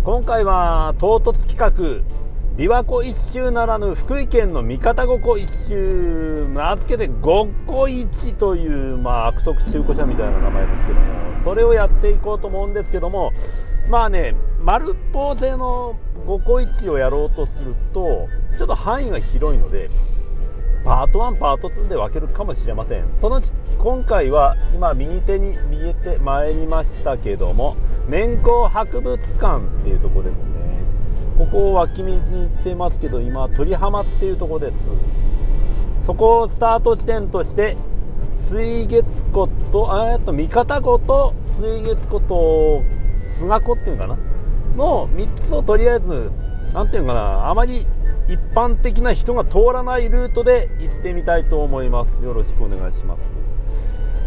今回は唐突企画琵琶湖一周ならぬ福井県の三方五湖一周、名付けて五湖一という、悪徳中古車みたいな名前ですけども、それをやっていこうと思うんですけども、丸っぽ勢の五湖一をやろうとするとちょっと範囲が広いのでパート1パート2で分けるかもしれません。今回は今右手に見えてまいりましたけども、綿工博物館っていうところですね。ここを脇見に行ってますけど、今鳥浜っていうところです。そこをスタート地点として水月湖と三方湖と水月湖と菅湖っていうかなの3つをとりあえずあまり一般的な人が通らないルートで行ってみたいと思います。よろしくお願いします。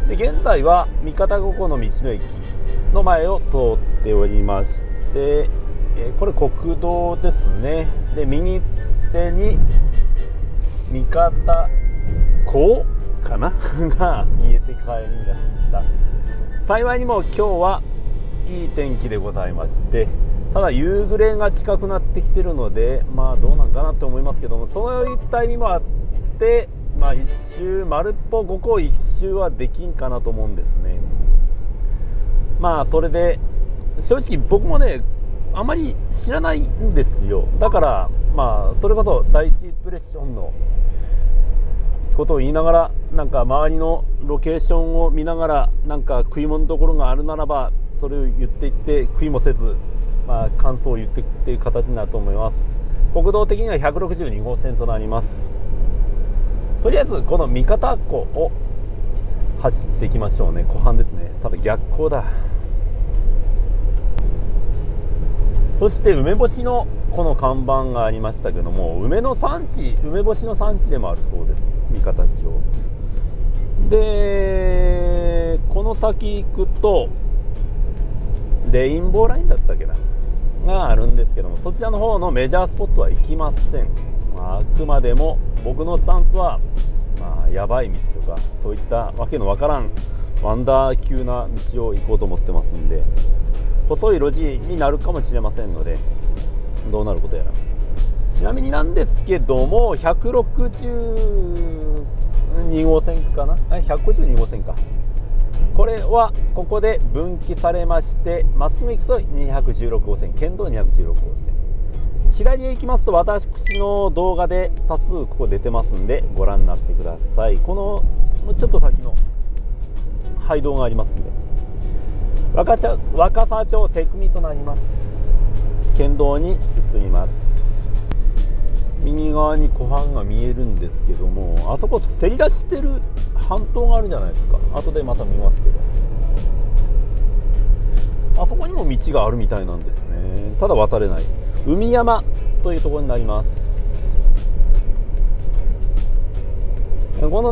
で、現在は三方五湖の道の駅の前を通っておりまして、これ国道ですね。で、右手に三方湖かなが見えて帰りました。幸いにも今日はいい天気でございまして、ただ夕暮れが近くなってきてるのでどうなんかなと思いますけども、そういった意味もあって一周丸っぽ5個一周はできんかなと思うんですね。それで正直僕もねあまり知らないんですよ。だからそれこそ第一インプレッションのことを言いながら周りのロケーションを見ながら食い物どころがあるならばそれを言っていって食いもせず感想を言っていくっていう形になると思います。国道的には162号線となります。とりあえずこの三方湖を走っていきましょうね。湖畔ですね。ただ逆光だ。そして梅干しのこの看板がありましたけども、梅干しの産地でもあるそうです、三方町で。この先行くとレインボーラインだったっけながあるんですけども、そちらの方のメジャースポットは行きません。あくまでも僕のスタンスはやばい道とかそういったわけのわからんワンダー級な道を行こうと思ってますんで、細い路地になるかもしれませんのでどうなることやら。ちなみになんですけども162号線かな152号線か、これはここで分岐されまして、まっすぐ行くと216号線、県道216号線、左へ行きますと私の動画で多数ここ出てますんでご覧になってください。このちょっと先の廃道がありますんで、若狭町瀬組となります。県道に移ります。右側に湖畔が見えるんですけども、あそこせり出してる半島があるじゃないですか。後でまた見ますけど、あそこにも道があるみたいなんですね。ただ渡れない。海山というところになります。この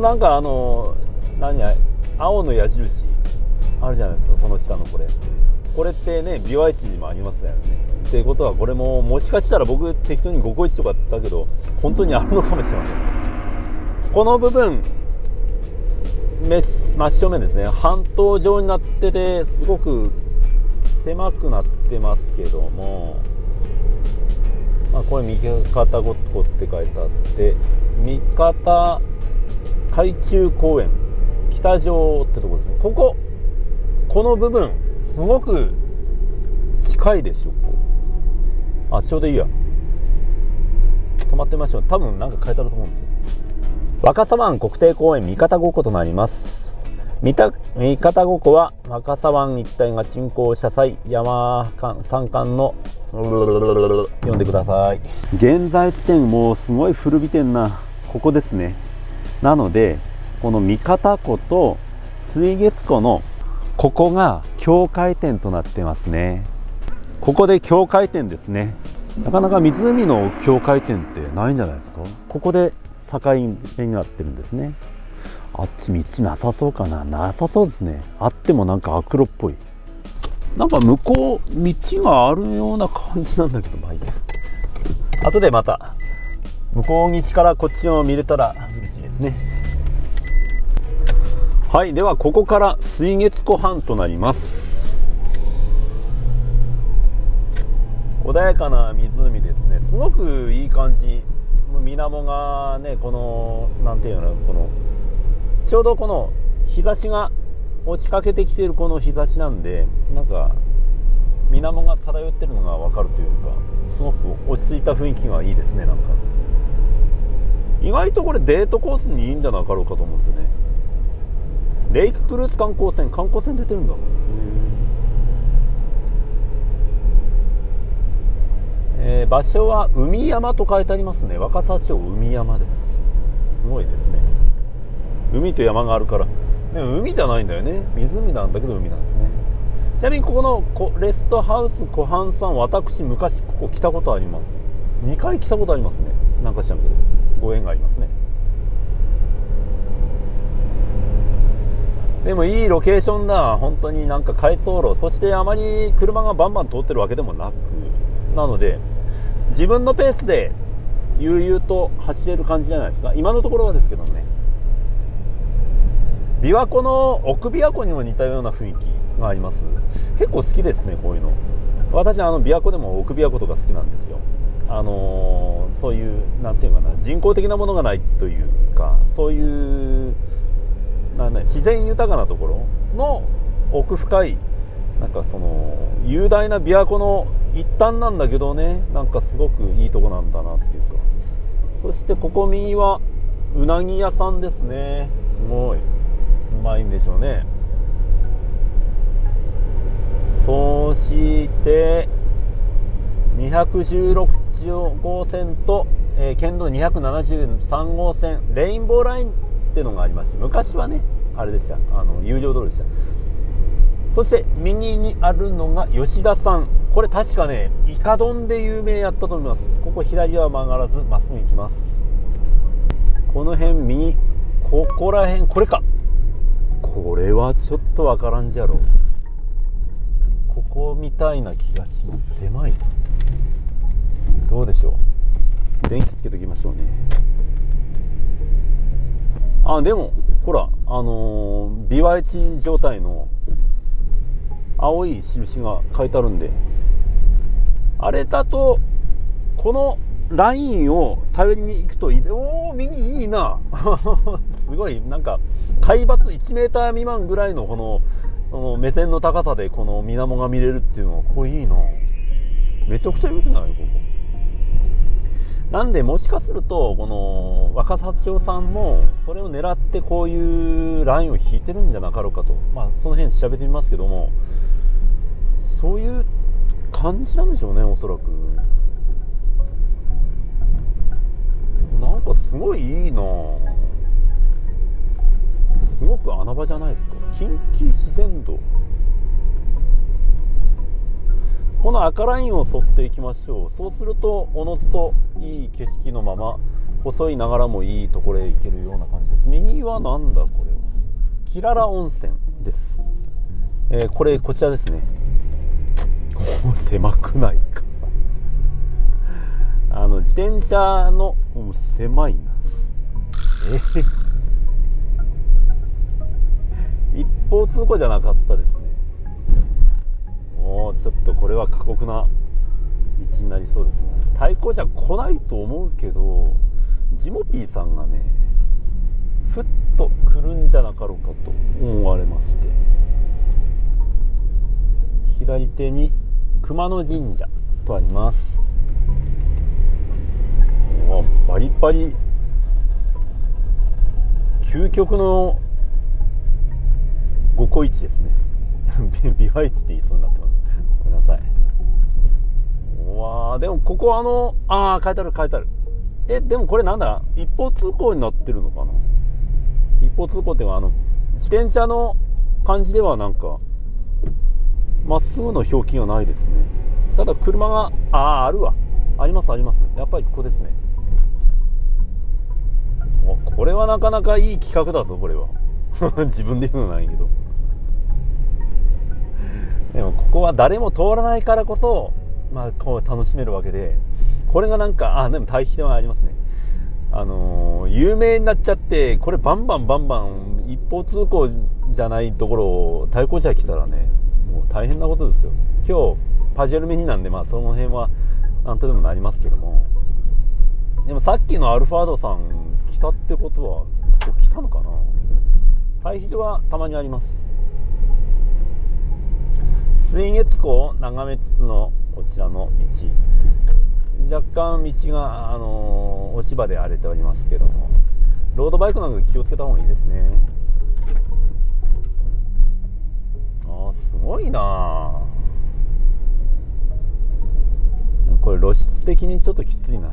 青の矢印あるじゃないですか。この下のこれってね、琵琶市にもありますよね。っていうことはこれももしかしたら僕適当に5個1とかだけど本当にあるのかもしれません。この部分真正面ですね、半島状になっててすごく狭くなってますけども、これ三方五湖って書いてあって、三方海中公園北城ってとこですね。この部分すごく近いでしょ。ちょうどいいや、止まってみましょう。多分書いてあると思うんですよ。若狭湾国定公園三方五湖となります。三方五湖は若狭湾一帯が沈降した際、山間の読んでください。現在地点もすごい古びてんな。ここですね。なのでこの三方湖と水月湖のここが境界点となってますね。ここで境界点ですね。なかなか湖の境界点ってないんじゃないですか。ここで境目になってるんですね。あっち道なさそうかな。なさそうですね。あっても悪路っぽい。向こう道があるような感じなんだけど、いいや。後でまた向こう岸からこっちを見れたら嬉しいですね。はい、ではここから水月湖畔となります。やかな湖ですね。すごくいい感じ。水面がね、このなんていうの、このちょうどこの日差しが落ちかけてきているこの日差しなんで、なんか水面が漂ってるのが分かるというか、すごく落ち着いた雰囲気がいいですね。なんか意外とこれデートコースにいいんじゃなかろうかと思うんですよね。レイククルーズ観光船出てるんだ。場所は海山と書いてありますね。若狭町海山です。すごいですね。海と山があるから、でも海じゃないんだよね。湖なんだけど海なんですね。ちなみにここのレストハウス湖畔さん、私昔ここ来たことあります。2回来たことありますね。なんか知らんけどご縁がありますね。でもいいロケーションだ。本当になんか回送路、そしてあまり車がバンバン通ってるわけでもなく、なので自分のペースで悠々と走れる感じじゃないですか、今のところはですけどね。琵琶湖の奥琵琶湖にも似たような雰囲気があります。結構好きですね、こういうの。私琵琶湖でも奥琵琶湖とか好きなんですよ。そういうなんていうかな、人工的なものがないというか、そういう自然豊かなところの奥深い、なんかその雄大な琵琶湖の一端なんだけどね、なんかすごくいいとこなんだなっていうか。そしてここ右はうなぎ屋さんですね。すごいうまいんでしょうね。そして216号線と、県道273号線レインボーラインっていうのがありまして、昔はねあれでした、有料道路でした。そして右にあるのが吉田さん。これ確かねイカ丼で有名やったと思います。ここ左は曲がらずまっすぐ行きます。この辺右、ここら辺、これか。これはちょっとわからんじゃろう。ここみたいな気がします。狭い。どうでしょう。電気つけときましょうね。でもほらビワイチ状態の青い印が書いてあるんで、あれだとこのラインを頼りに行くといい。おお、右いいなすごい、なんか海抜1メーター未満ぐらいのその目線の高さでこの水面が見れるっていうのはこれいいな。めちゃくちゃ良くないここ。なんでもしかするとこの若狭町さんもそれを狙ってこういうラインを引いてるんじゃなかろうかと、その辺調べてみますけども、そういう感じなんでしょうね、おそらく。なんかすごいいいな。すごく穴場じゃないですか。近畿自然道。この赤ラインを沿っていきましょう。そうするとおのずといい景色のまま細いながらもいいところへ行けるような感じです。右はなんだこれは。キララ温泉です。こちらですね。狭くないか自転車の狭いな。一方通行じゃなかったですね。ちょっとこれは過酷な道になりそうですね。対向車来ないと思うけど、ジモピーさんがねふっと来るんじゃなかろうかと思われまして、左手に熊野神社とあります。バリバリ究極の5個1ですねビワイチって言いそうになってます。ごめんなさい。でもここ書いてある。でもこれなんだ、一方通行になってるのかな。一方通行っていうのは自転車の感じではなんかまっすぐの表記がないですね。ただ車があるわ。あります。やっぱりここですね。これはなかなかいい企画だぞこれは自分で言うのないけどでもここは誰も通らないからこそこう楽しめるわけで、これがなんかでも対比ではありますね。有名になっちゃって、これバンバン一方通行じゃないところを対向車来たらね、もう大変なことですよ。今日パジェルミニなんで、その辺はなんとでもなりますけども、でもさっきのアルファードさん来たってことはここ来たのかな。対比所はたまにあります。水月湖を眺めつつのこちらの道、若干道が、落ち葉で荒れておりますけども、ロードバイクなんか気をつけた方がいいですね。すごいな。これ露出的にちょっときついな。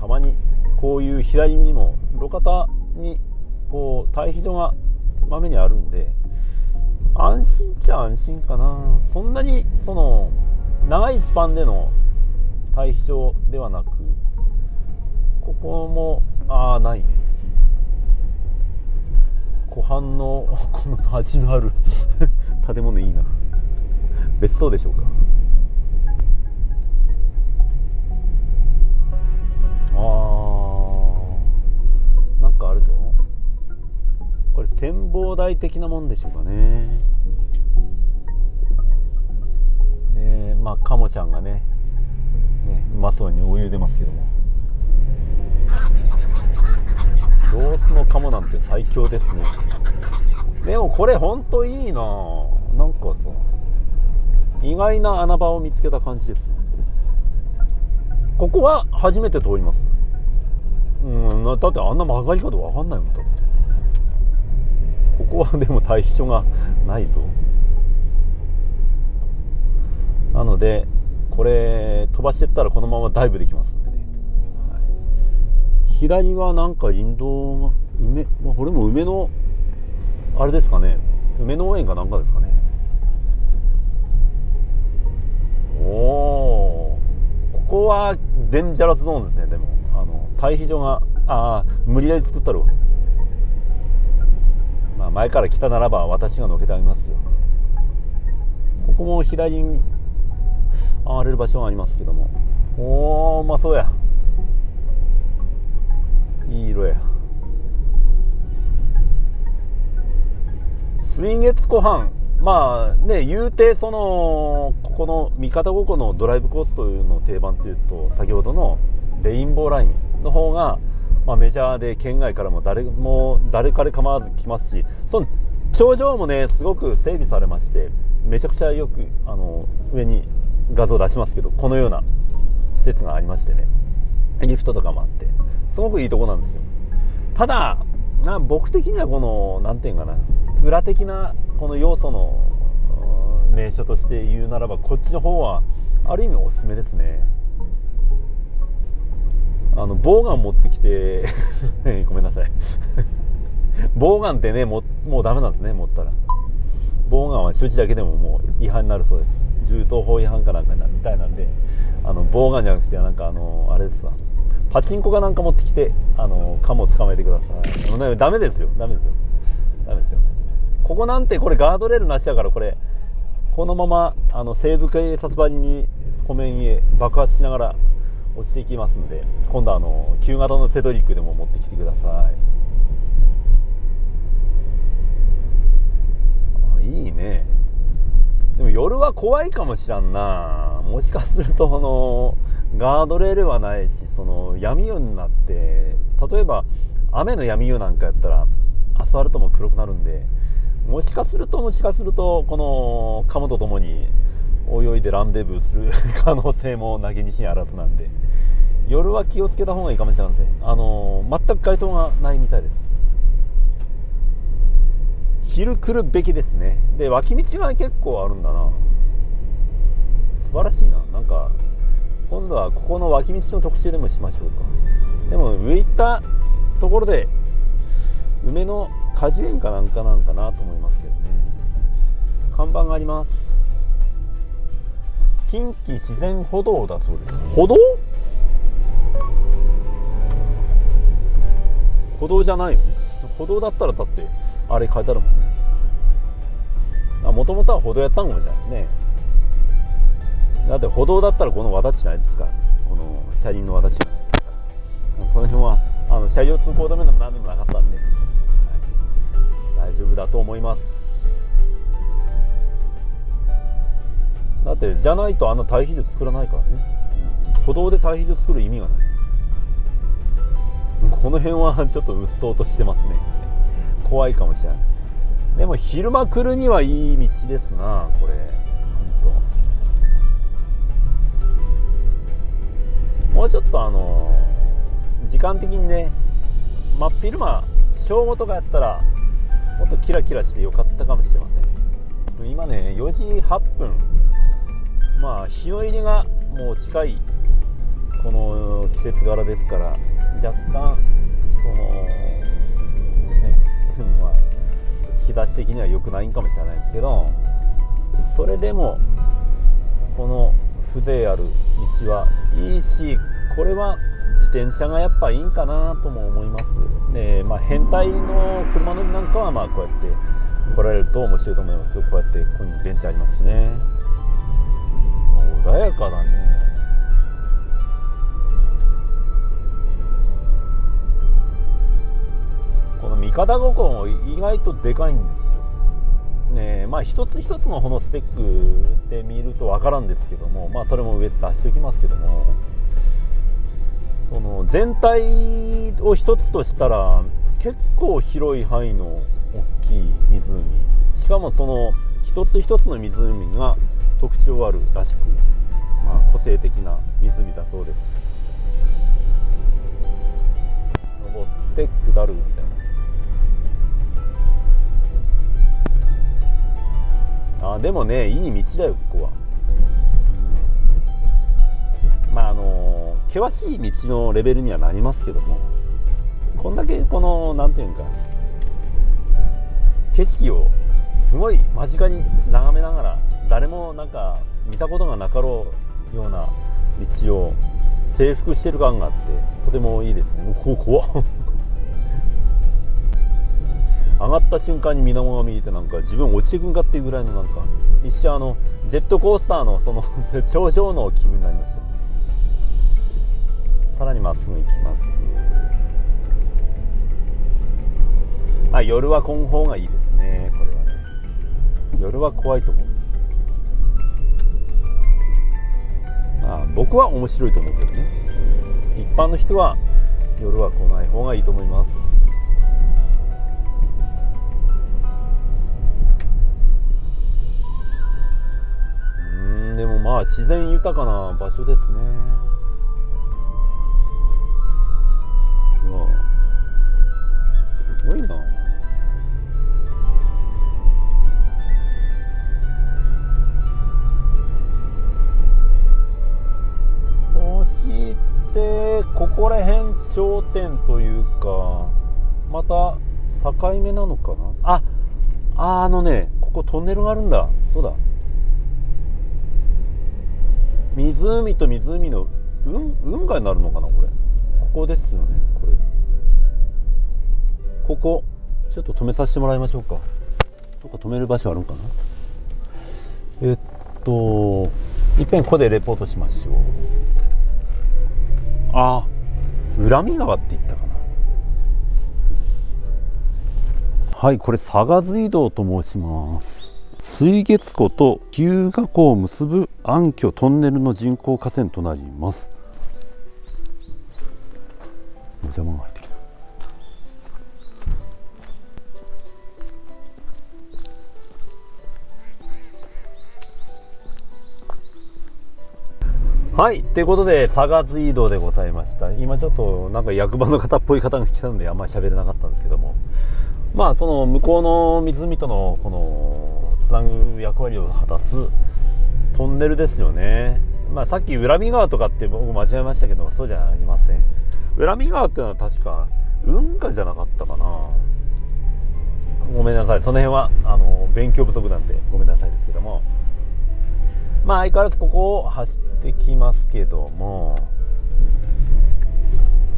たまにこういう左にも路肩にこう対比所がまめにあるんで、安心っちゃ安心かな。そんなにその長いスパンでの対比所ではなく、ここもないね。湖畔のこの端のある建物いいな。別荘でしょうか。なんかあるぞ。これ展望台的なもんでしょうかね。カモちゃんがねうまそうに泳いでますけども、ロースのカモなんて最強ですね。でもこれほんといいな。なんかさ、意外な穴場を見つけた感じです。ここは初めて通ります。だってあんな曲がり方わかんないもん。だってここはでも対比所がないぞ。なのでこれ飛ばしてったらこのままダイブできますんでね、左はなんか林道がこれも梅のあれですかね、梅農園かなんかですかね。ここはデンジャラスゾーンですね。でも対比所が無理やり作ったろ。前から来たならば私がのけてあげますよ。ここも左に上がれる場所がありますけども、うまそうや。いい色や。水月湖畔、言うてここの三方五湖のドライブコースというの定番というと、先ほどのレインボーラインの方が、メジャーで県外からも誰彼構わず来ますし、その頂上もねすごく整備されまして、めちゃくちゃよく上に画像出しますけど、このような施設がありましてね、リフトとかもあってすごくいいとこなんですよ。ただ僕的にはこのなんていうかな、裏的なこの要素の名所として言うならば、こっちの方はある意味おすすめですね。ボウガン持ってきてごめんなさいボウガンってねもうダメなんですね。持ったらボウガンは所持だけでももう違反になるそうです。銃刀法違反かなんかみたいなんで、ボウガンじゃなくてなんかあれですわ、パチンコかなんか持ってきてカモを捕まえてください。ダメですよ。ここなんてこれガードレールなしだから、このまま西部警察番に湖面へ爆発しながら落ちていきますんで、今度旧型のセドリックでも持ってきてください。いいね。でも夜は怖いかもしらんな。もしかするとガードレールはないし、闇夜になって、例えば雨の闇夜なんかやったらアスファルトも黒くなるんで、もしかするとこのカモと共に泳いでランデブーする可能性もなきにしにあらずなんで、夜は気をつけた方がいいかもしれません。全く街灯がないみたいです。昼来るべきですね。で脇道が結構あるんだな。素晴らしいな。なんか今度はここの脇道の特集でもしましょうか。でも上行ったところで梅の果樹園かなんかなと思いますけどね。看板があります。近畿自然歩道だそうです。歩道じゃないよね。歩道だったらだってあれ書いてあるもんね。もともとは歩道やったんかもしれないね。だって歩道だったらこの輪立ちないですから、この車輪の輪立ちないですから、その辺は車両通行止めでも何でもなかったんで、大丈夫だと思います。だってじゃないとあんな対比量作らないからね。歩道で対比量作る意味がない。この辺はちょっとうっそうとしてますね。怖いかもしれない。でも昼間来るにはいい道ですな、これ。もうちょっと時間的にね、真っ昼間正午とかやったらもっとキラキラしてよかったかもしれません。今ね4時8分、まあ日の入りがもう近いこの季節柄ですから、若干そのねまあ日差し的には良くないんかもしれないですけど、それでもこの風情ある道はいいし、これは自転車がやっぱいいんかなとも思いますね。まあ変態の車乗りなんかはまあこうやって来られると面白いと思いますよ。こうやってここにベンチありますしね、穏やかだね。この三方五湖も意外とでかいんですよね。まあ一つ一つのこのスペックで見ると分からんですけども、まあそれも上出しておきますけども、その全体を一つとしたら結構広い範囲の大きい湖、しかもその一つ一つの湖が特徴あるらしく、まあ個性的な湖だそうです。登って下るみたいな。でもね、いい道だよここは。まあ険しい道のレベルにはなりますけども、こんだけこのなんていうか景色をすごい間近に眺めながら、誰もなんか見たことがなかろうような道を征服してる感があって、とてもいいですね。怖っ上がった瞬間に水面が見えて、なんか自分落ちてくんかっていうぐらいの、なんか一瞬ジェットコースターのその頂上の気分になりました。さらにまっすぐ行きます。まあ夜は来ん方がいいですね。これはね、夜は怖いと思う。まあ僕は面白いと思うけどね、一般の人は夜は来ない方がいいと思います。でもまあ自然豊かな場所ですね。うわ、すごいな。そしてここら辺頂点というか、また境目なのかな。ここトンネルがあるんだ。そうだ、湖と湖の運河になるのかな、これ。ここですよね、これ。ここちょっと止めさせてもらいましょうか。どっか止める場所あるんかな。いっぺんここでレポートしましょう。恨み川って言ったかな。はい、これ佐賀水道と申します。水月湖と日向湖を結ぶ暗渠トンネルの人工河川となります。邪魔が入ってきた。はい、ということで佐賀水道でございました。今ちょっとなんか役場の方っぽい方が来たのであんまり喋れなかったんですけども、まあその向こうの湖とのこのつなぐ役割を果たすトンネルですよね。まあさっき恨み川とかって僕間違えましたけど、そうじゃありません。恨み川っていうのは確か運河じゃなかったかな。ごめんなさい、その辺は勉強不足なんでごめんなさいですけども、まあ相変わらずここを走ってきますけども、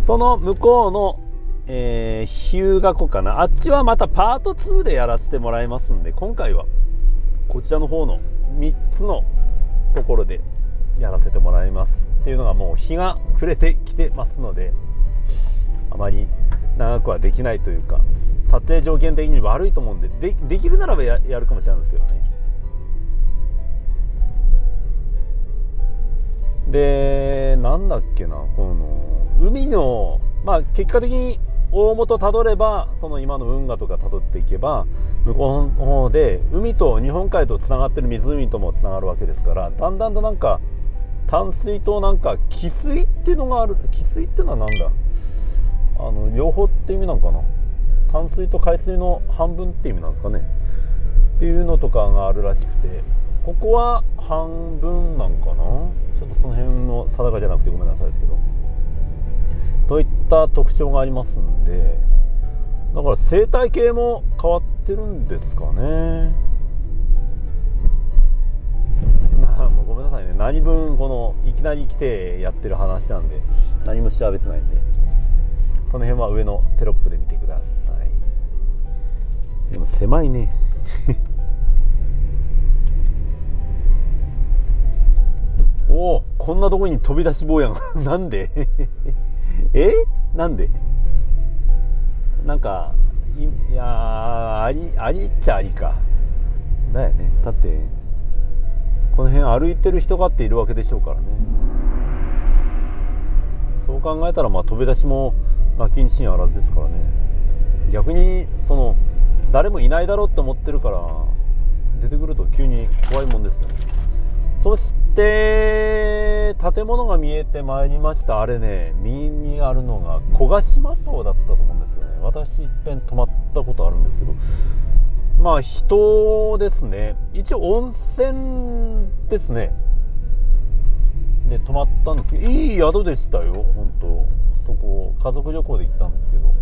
その向こうの日向湖かな、あっちはまたパート2でやらせてもらいますんで、今回はこちらの方の3つのところでやらせてもらいますっていうのが、もう日が暮れてきてますのであまり長くはできないというか、撮影条件的に悪いと思うんで、できるならば やるかもしれないんですけどね。でなんだっけな、この海の結果的に大元たどれば、その今の運河とかたどっていけば向こうの方で海と日本海とつながってる湖ともつながるわけですから、だんだんとなんか淡水となんか汽水っていうのがある。汽水っていうのはなんだ、両方って意味なのかな。淡水と海水の半分って意味なんですかねっていうのとかがあるらしくて、ここは半分なんかな、ちょっとその辺の定かじゃなくてごめんなさいですけど、といった特徴がありますんで、だから生態系も変わってるんですかね。もうごめんなさいね、何分このいきなり来てやってる話なんで何も調べてないんで、その辺は上のテロップで見てください。でも狭いねおお、こんなとこに飛び出し坊やがなんでなんで、なんかいやありっちゃありかだよね。だってこの辺歩いてる人がっているわけでしょうからね。そう考えたら飛び出しもなきにしにあらずですからね。逆にその誰もいないだろうって思ってるから出てくると急に怖いもんですよね。そして建物が見えてまいりました。あれね、右にあるのが小ヶ島荘だったと思うんですよね。私いっぺん泊まったことあるんですけど、人ですね。一応温泉ですね。で泊まったんですけど、いい宿でしたよ本当。そこ家族旅行で行ったんですけど、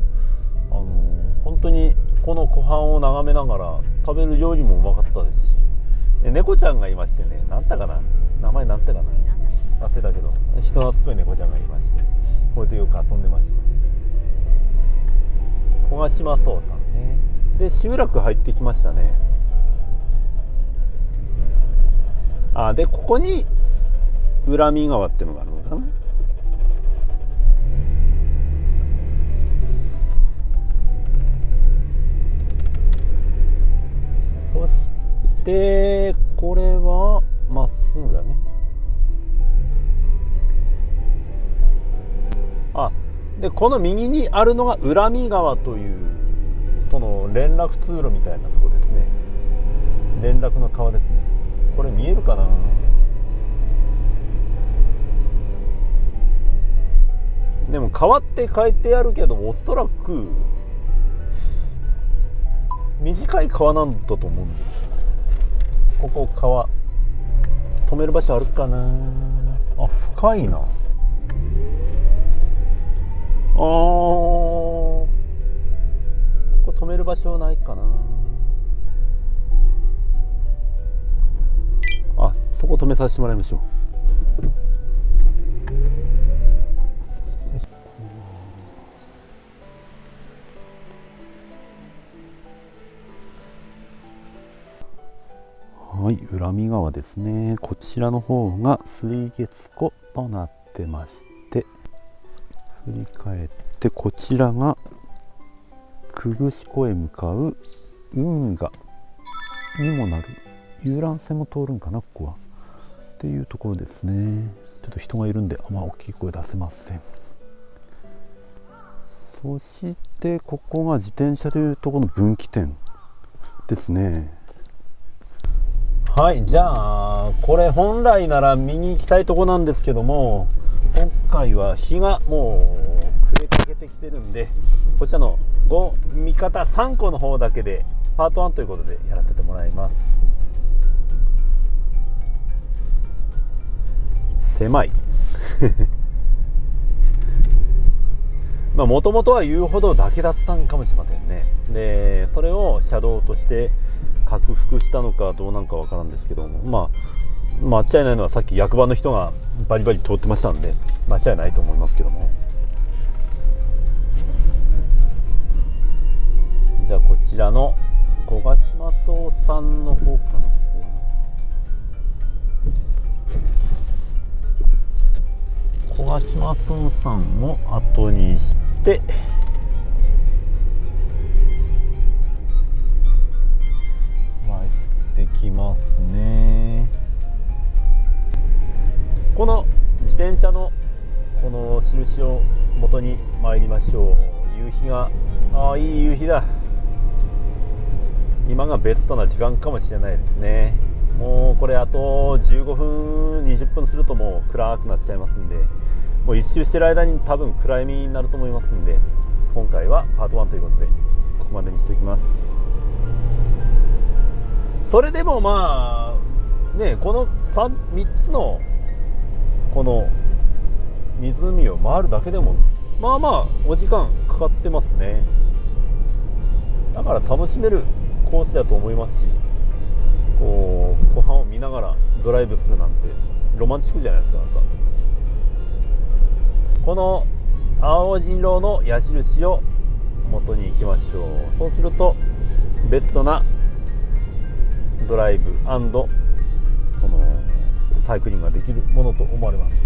本当にこの湖畔を眺めながら食べる料理もうまかったですし、猫ちゃんがいましてね、なんだかな、名前なんてかな忘れたけど、人懐っこい猫ちゃんがいまして、これでよく遊んでました。小ヶ島荘さんね。で集落入ってきましたね。でここに恨み川っていうのがあるのかな。そしてこれはまっすぐだね。でこの右にあるのが恨み川というその連絡通路みたいなところですね。連絡の川ですね。これ見えるかな。でも川って書いてあるけど、おそらく短い川なんだと思うんです。ここ川止める場所あるかな。深いな。ここ止める場所ないかな。そこ止めさせてもらいましょう。はい、恨み川ですね。こちらの方が水月湖となってまして、振り返ってこちらが久々子湖へ向かう運河にもなる遊覧船も通るんかな、ここはっていうところですね。ちょっと人がいるんで大きい声出せません。そしてここが自転車でいうとこの分岐点ですね。はい、じゃあこれ本来なら見に行きたいとこなんですけども、今回は日がもう暮れかけてきてるんで、こちらの見方3個の方だけでパート1ということでやらせてもらいます。狭いもともとは遊歩道だけだったんかもしれませんね。でそれを車道として克服したのかどうなんかわからんですけども、間違いないのはさっき役場の人がバリバリ通ってましたんで間違いないと思いますけども。じゃあこちらの小ヶ島荘さんの方かな。小ヶ島荘さんを後にして参ってきますね。この自転車のこの印を元に参りましょう。夕日がいい夕日だ。今がベストな時間かもしれないですね。もうこれあと15分20分するともう暗くなっちゃいますんで、もう一周してる間に多分暗闇になると思いますんで、今回はパート1ということでここまでにしておきます。それでもまあね、この 3つのこの湖を回るだけでもまあまあお時間かかってますね。だから楽しめるコースだと思いますし、こう湖畔を見ながらドライブするなんてロマンチックじゃないですか。なんかこの青色の矢印を元に行きましょう。そうするとベストなドライブ&そのサイクリングができるものと思われます。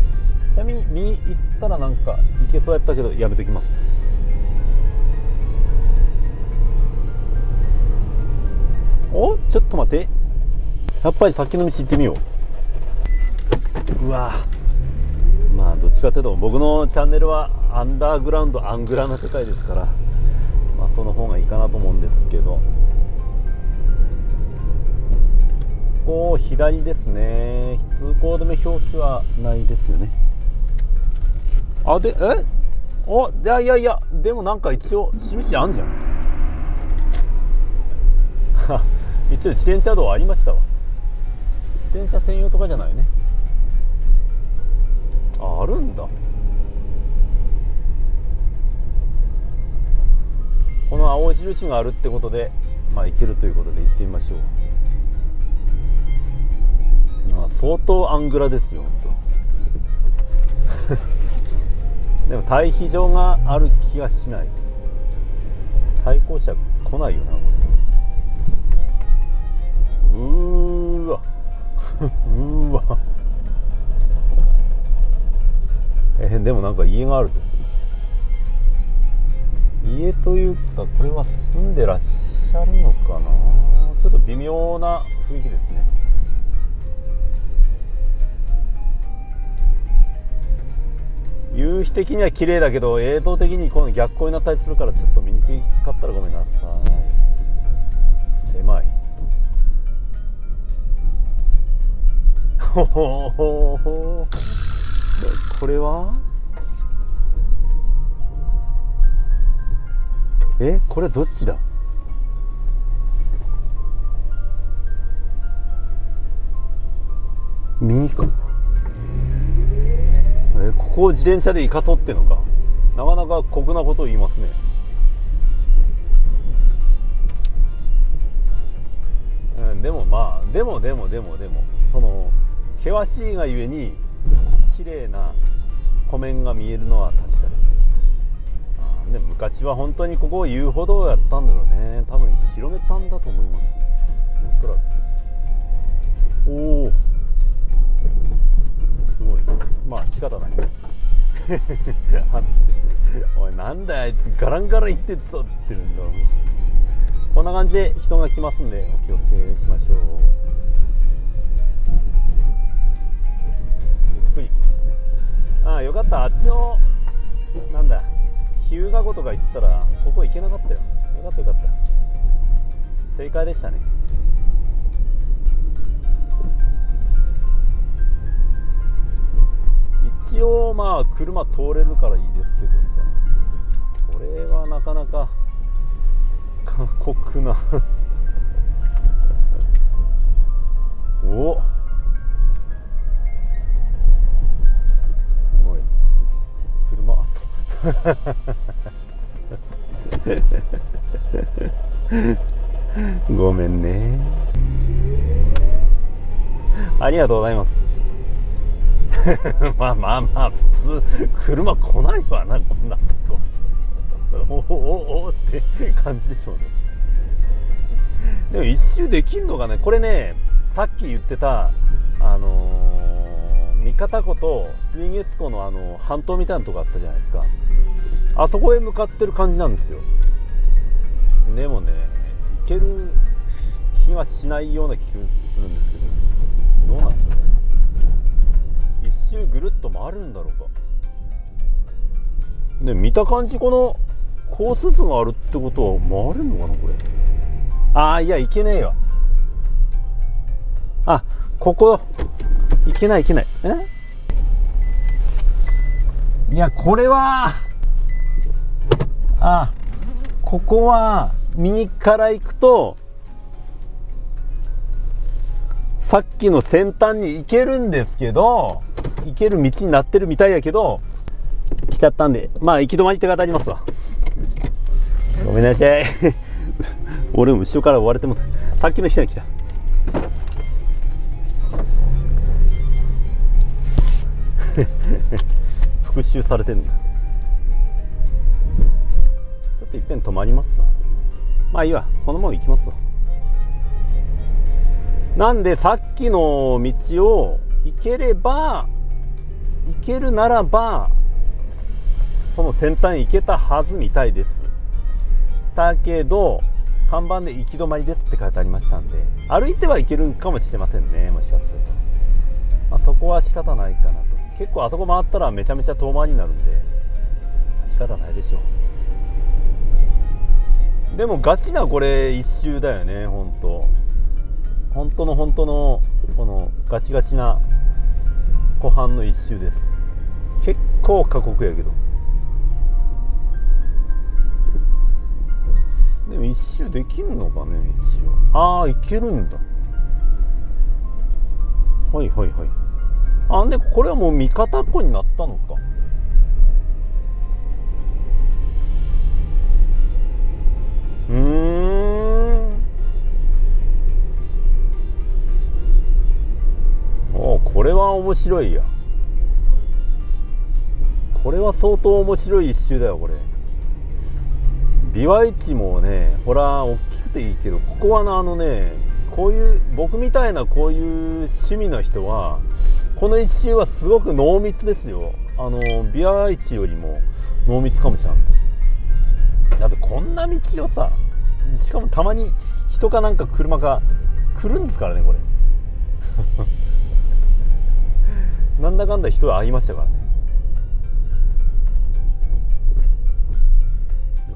ちなみに右行ったらなんか行けそうやったけどやめときます。お、ちょっと待って、やっぱりさっきの道行ってみよう。うわ、まあどっちかというと僕のチャンネルはアンダーグラウンドアングラな世界ですから、まあその方がいいかなと思うんですけど、こう左ですね。通行止め表記はないですよね。あ、で、いやいや、でもなんか一応印あんじゃん。一応自転車道ありましたわ。自転車専用とかじゃないね。あるんだ。この青印があるってことでまあ行けるということで行ってみましょう。相当アングラですよ本当。でも対比場がある気がしない。対向車来ないよなこれ。うーわうーわでもなんか家があるぞ。家というかこれは住んでらっしゃるのかな。ちょっと微妙な雰囲気ですね。夕日的には綺麗だけど映像的にこの逆光になったりするからちょっと見にくかったらごめんなさい。狭い。ほほほほ。これはこれどっちだ。右か。ここを自転車で行かそうってのか。なかなか酷なことを言いますね。でもまあでもその険しいがゆえに綺麗な湖面が見えるのは確かですよ。で昔は本当にここを遊歩道をやったんだろうね。多分広めたんだと思います。おそらく。おお、すごい。まあ仕方ない。おいなんだあいつガランガラン言ってっぞってるんだ。こんな感じで人が来ますんでお気をつけしましょう。ゆっくり来ましたね。よかった。あっちのなんだ日向湖とか行ったらここ行けなかったよ。よかったよかった。正解でしたね。一応まあ車通れるからいいですけどさ、これはなかなか過酷なお、すごい車ごめんね、ありがとうございます。まあ普通車来ないわなこんなとこ。おって感じでしょうね。でも一周できんのかねこれね。さっき言ってた三方湖と水月湖の半島みたいなとこあったじゃないですか。あそこへ向かってる感じなんですよ。でもね行ける気がしないような気がするんですけど、どうなんでしょうね。一周ぐるっと回あるんだろうか。で見た感じこのコース図があるってことは回れるのかなこれ。いやいけねえよ。ここいけない。いやこれはここは右から行くとさっきの先端に行けるんですけど、行ける道になってるみたいやけど来ちゃったんで、行き止まりって方ありますわ。ごめんなさい俺も後ろから追われてもさっきの人が来た。復習されてんだ。ちょっといっぺん止まりますわ。いいわ、このまま行きますわ。なんでさっきの道を行けるならばその先端行けたはずみたいです。だけど看板で行き止まりですって書いてありましたんで、歩いては行けるかもしれませんね、もしかすると。そこは仕方ないかなと。結構あそこ回ったらめちゃめちゃ遠回りになるんで仕方ないでしょう。でもガチなこれ一周だよね。本当のこのガチガチな湖畔の一周です。結構過酷やけど、でも一周できるのかね一応。いけるんだ。はいでこれはもう三方湖になったのか。これは面白いや。これは相当面白い一周だよこれ。琵琶市もね、ほら大きくていいけど、ここはこういう僕みたいなこういう趣味の人はこの一周はすごく濃密ですよ。琵琶市よりも濃密かもしれないですよ。だってこんな道をさ、しかもたまに人かなんか車が来るんですからねこれなんだかんだ人は会いましたからね。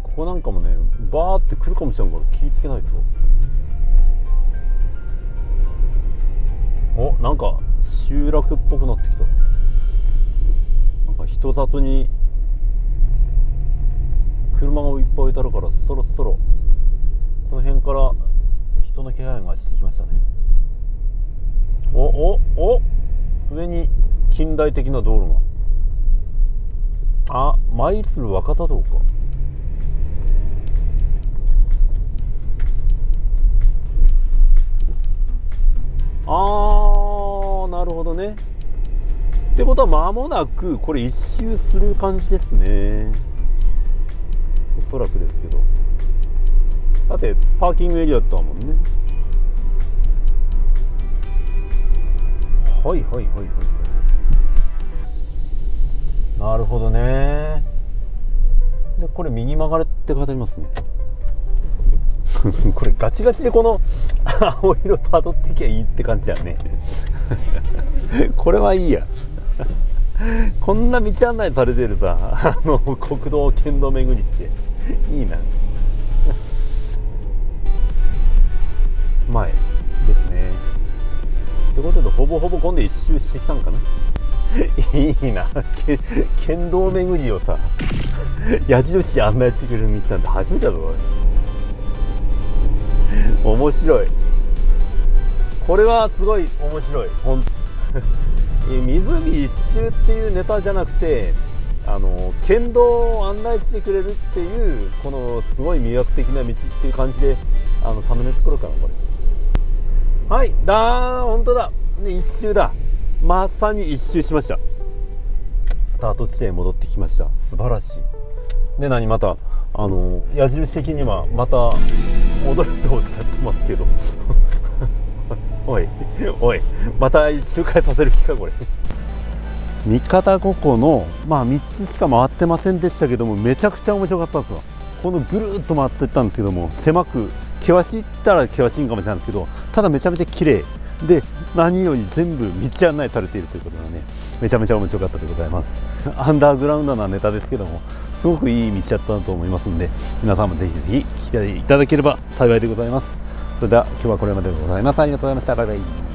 ここなんかもねバーって来るかもしれんから気ぃつけないと。なんか集落っぽくなってきた。なんか人里に車がいっぱい置いてあるから、そろそろこの辺から人の気配がしてきましたね。上に近代的な道路が。舞鶴若狭道か。なるほどね。ってことは間もなくこれ一周する感じですね、おそらくですけど。だってパーキングエリアだったもんね。はいなるほどね。でこれ右曲がるって書いてありますねこれガチガチでこの青色と辿っていきゃいいって感じだよねこれはいいやこんな道案内されてるさ国道県道巡りっていいな前ですね。ってことでほぼほぼ今度一周してきたんかないいな、県道巡りをさ矢印で案内してくれる道なんて初めてだぞ。面白い。これはすごい面白い。湖一周っていうネタじゃなくて県道を案内してくれるっていうこのすごい魅力的な道っていう感じでサムネ作ろうかなこれ。はい本当だね、一周だ。まさに一周しました。スタート地点に戻ってきました。素晴らしい。でまた矢印的にはまた戻るとおっしゃってますけどおいまた一周回させる気かこれ三方五湖の3つしか回ってませんでしたけども、めちゃくちゃ面白かったんですよ。このぐるっと回っていったんですけども、狭く険しいったら険しいんかもしれないんですけど、ただめちゃめちゃ綺麗で何より全部道案内されているということがね、めちゃめちゃ面白かったでございます。アンダーグラウンドなネタですけども、すごくいい道だったなと思いますので、皆さんもぜひぜひ来ていただければ幸いでございます。それでは今日はこれまででございます。ありがとうございました。バイバイ。